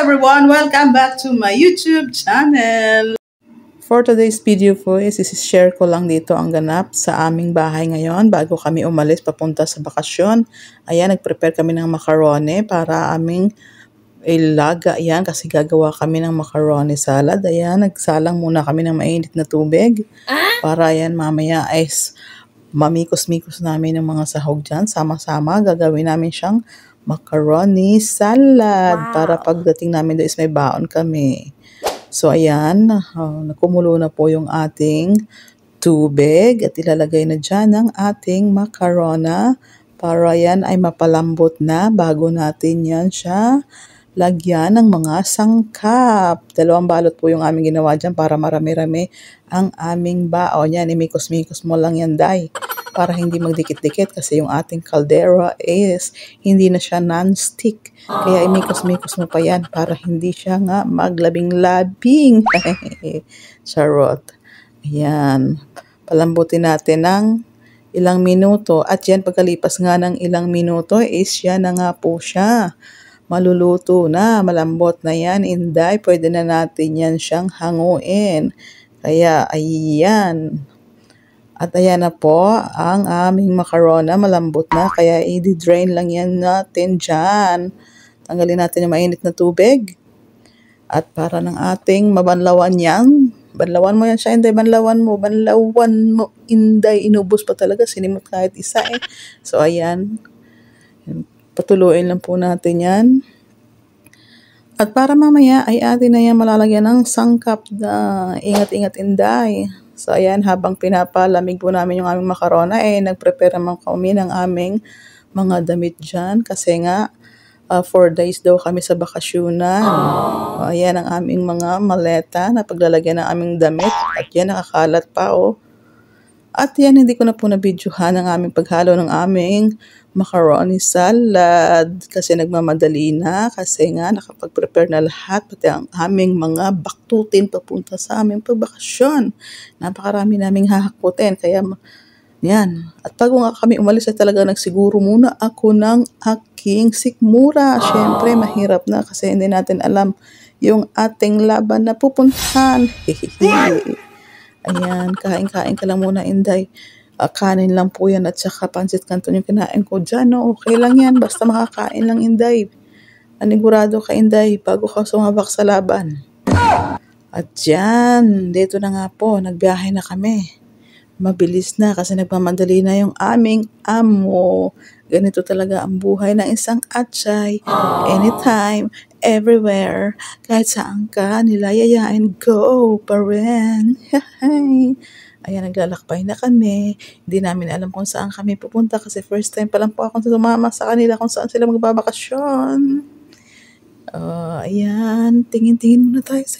everyone! Welcome back to my YouTube channel! For today's video po is share ko lang dito ang ganap sa aming bahay ngayon bago kami umalis papunta sa bakasyon. Ayan, nag-prepare kami ng macaroni para aming ilaga. Ayan, kasi gagawa kami ng macaroni salad. Ayan, nagsalang muna kami ng mainit na tubig para ayan mamaya is mamikos-mikos namin ng mga sahog dyan. Sama-sama gagawin namin siyang macaroni salad para pagdating namin doon is may baon kami. So ayan, nakumulo na po yung ating tubig at ilalagay na dyan ang ating macarona para yan ay mapalambot na bago natin yan siya lagyan ng mga sangkap. 2 balot po yung aming ginawa dyan para marami-rami ang aming baon. Yan, imikos-mikos mo lang yan, day, para hindi magdikit-dikit kasi yung ating caldera is hindi na siya non-stick. Kaya imikos-mikos mo pa yan para hindi siya nga maglabing-labing. Charot. Ayan. Palambutin natin ng ilang minuto. At yan, pagkalipas nga ng ilang minuto is yan na nga po siya. Maluluto na, malambot na yan, inday, pwede na natin yan siyang hanguin. Kaya, ayan. At ayan na po, ang aming macarona, malambot na, kaya i-drain lang yan natin dyan. Tanggalin natin yung mainit na tubig. At para ng ating mabanlawan yan, banlawan mo yan siya, inday, banlawan mo, inday, inubos pa talaga, sinimot kahit isa eh. So, ayan. Patuloyin lang po natin yan. At para mamaya ay atin na yan malalagyan ng sangkap na ingat-ingat inday. So ayan, habang pinapalamig po namin yung aming macarona, nagprepare naman kami ng aming mga damit dyan. Kasi nga, 4 days daw kami sa bakasyonan. Ayan ang aming mga maleta na paglalagyan ng aming damit. At yan, nakakalat pa oh. At yan, hindi ko na po na-videohan ang aming paghalo ng aming macaroni salad kasi nagmamadali na kasi nga nakapag-prepare na lahat pati ang aming mga baktutin papunta sa aming pagbakasyon. Napakarami naming hahakutin kaya yan. At bago nga kami umalis ay talaga nagsiguro muna ako ng aking sikmura. Siyempre mahirap na kasi hindi natin alam yung ating laban na pupuntahan. Ayan, kain-kain ka lang muna, inday. Kanin lang po yan at saka pansit canton yung kinain ko dyan. No? Okay lang yan, basta makakain lang, inday. Anigurado ka, inday, bago ka sumabak sa laban. At yan, dito na nga po, nagbiyahe na kami. Mabilis na kasi nagmamadali na yung aming amo. Ganito talaga ang buhay ng isang atsay. Anytime, everywhere, kahit saan ka nila yayain, go pa rin. Ayan, naglalakbay na kami. Hindi namin alam kung saan kami pupunta kasi first time pa lang po akong sumama sa kanila kung saan sila magbabakasyon. Ayan, tingin-tingin muna tayo sa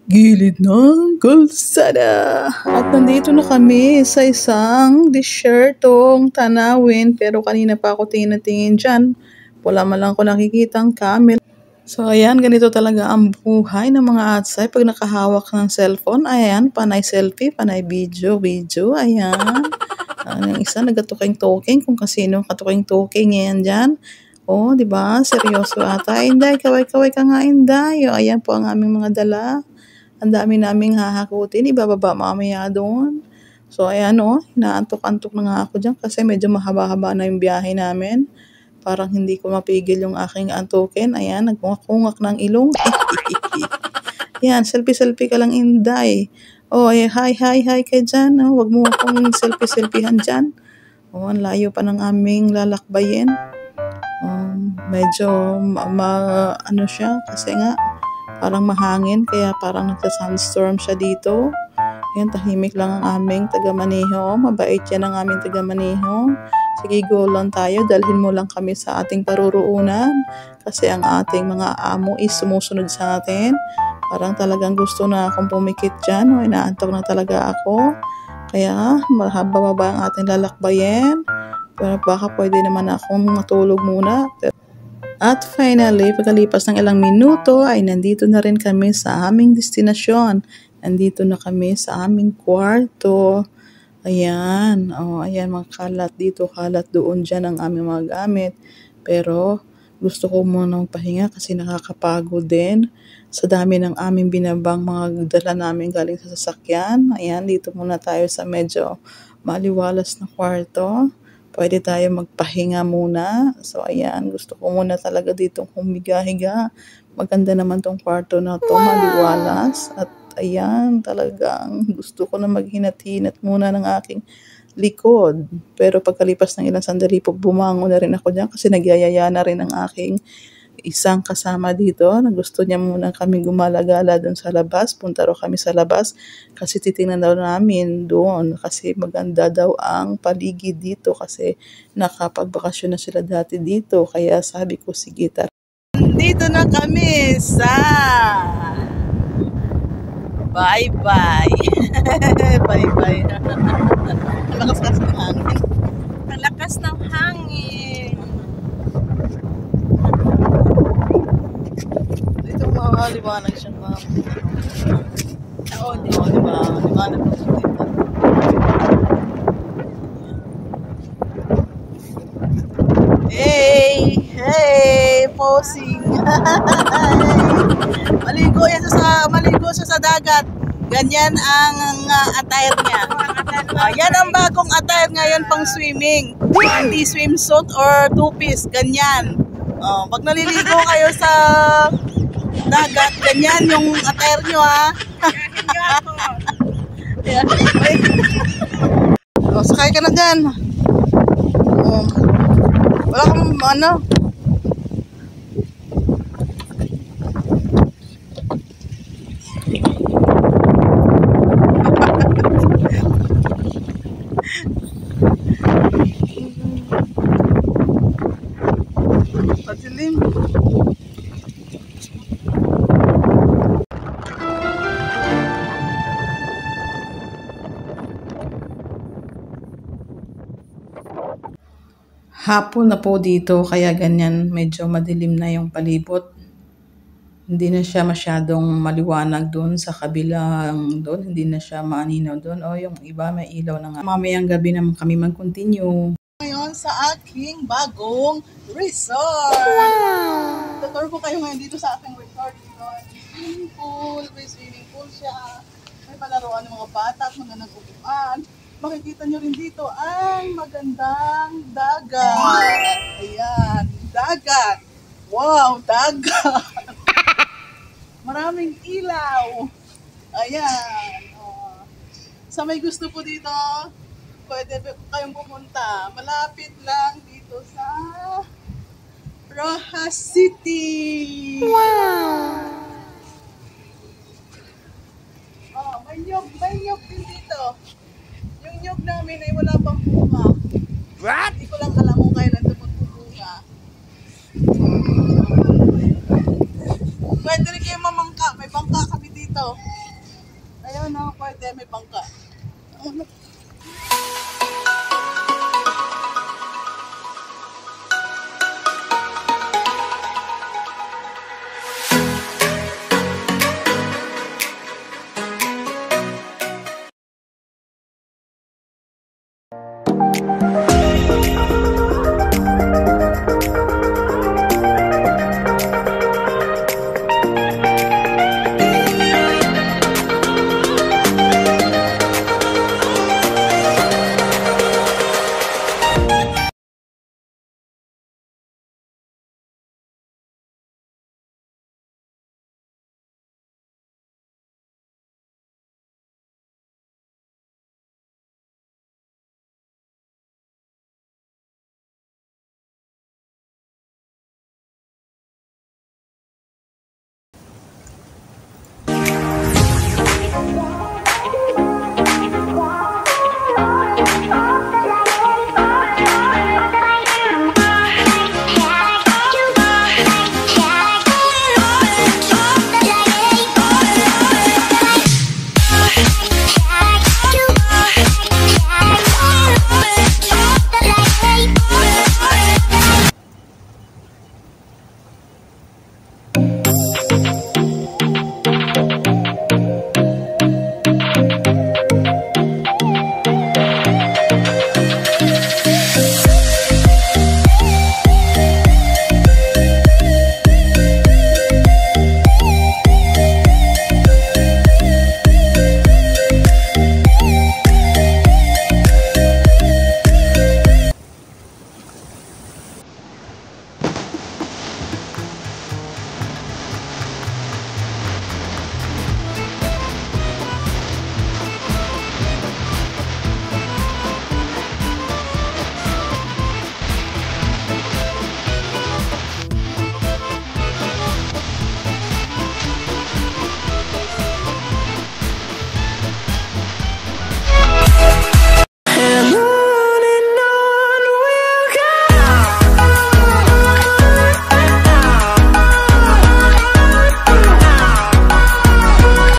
gilid ng kalsada. At nandito na kami sa isang desyertong tanawin. Pero kanina pa ako tingin dyan. Wala man lang ako nakikitang camel. So ayan, ganito talaga ang buhay ng mga atsay. Pag nakahawak ng cellphone, ayan, panay selfie, panay video. Ayan. Yung isa nagatuking-tuking kung kasino katuking-tuking yan dyan. Oh, di ba? Seryoso ata. Inday, kaway-kaway ka nga, inday. Ayan po ang aming mga dala. Ang dami naming hahakutin, ibababa mamaya doon. So ayan o, inaantok-antok na nga ako dyan kasi medyo mahaba-haba na yung biyahe namin. Parang hindi ko mapigil yung aking antukin. Ayan, nagkungak-kungak ng ilong. Yan, selfie-selfie ka lang, inday. Oh, hi ka dyan. Oh, wag mo akong selfie-selfiehan dyan. Oh, ang layo pa ng aming lalakbayin. Medyo ano siya kasi nga parang mahangin, kaya parang nagsa-sandstorm siya dito. Ayan, tahimik lang ang aming taga-Maniho. Mabait yan ang aming taga-Maniho. Sige, go lang tayo. Dalhin mo lang kami sa ating paruruunan. Kasi ang ating mga amo is sumusunod sa atin. Parang talagang gusto na akong pumikit dyan. O, inaantok na talaga ako. Kaya, mahaba-baba ang ating lalakbayin. Pero baka pwede naman akong matulog muna. At finally, pagkalipas ng ilang minuto ay nandito na rin kami sa aming destinasyon. Nandito na kami sa aming kwarto. Ayan, ayan mga kalat dito, kalat doon dyan ang aming mga gamit. Pero Gusto ko muna magpahinga kasi nakakapagod din. Sa dami ng aming binabang mga dala namin galing sa sasakyan. Ayan, dito muna tayo sa medyo maliwalas na kwarto. Pwede tayo magpahinga muna. So, ayan, gusto ko muna talaga ditong humiga-higa. Maganda naman tong kwarto na to, maliwalas. At ayan, talagang gusto ko na maghinat-hinat muna ng aking likod. Pero pagkalipas ng ilang sandali po, bumangon na rin ako dyan kasi nagyayaya na rin ang aking isang kasama dito na gusto niya muna kami gumala-gala doon sa labas. Punta raw kami sa labas kasi titingnan daw namin doon kasi maganda daw ang paligid dito kasi nakapagbakasyon na sila dati dito. Kaya sabi ko, sige tara. Dito na kami sa bye-bye. Bye-bye. Ang lakas kasi ng hangin. Ang lakas ng hangin. Dito maliwanag siya pa. Oo, di ba? Liwanag po siya dito. Hey! Hey! Posing! Maligo siya sa dagat. Ganyan ang attire niya. Yan ang bagong attire ngayon pang swimming. Hindi swimsuit or two-piece. Ganyan. Pag naliligo kayo sa dagat, ganyan yung attire nyo, ha? Sakay ka na dyan. Wala kang ano. Padilim. Hapon na po dito kaya ganyan medyo madilim na yung palibot. Hindi na siya masyadong maliwanag doon sa kabilang doon. Hindi na siya maaninaw doon. O yung iba may ilaw na nga. Mamayang gabi naman kami mag-continue. Ngayon sa aking bagong resort. Wow! Tutor ko kayo ngayon dito sa aking resort. Swimming pool. May swimming pool siya. May palaruan ng mga bata at mga nag-upuan. Makikita nyo rin dito ang magandang dagat. Ayan, dagat. Wow, dagat. Maraming ilaw. Ayan. Sa may gusto po dito, pwede kayong pumunta. Malapit lang dito sa Rojas City. Wow! May nyog din dito. Yung nyog namin ay wala pang bunga. What? Hindi ko lang alam kung kailan tumutunga. Pwede rin kayo mamangka. May bangka kami dito. Ayun, pwede. May bangka.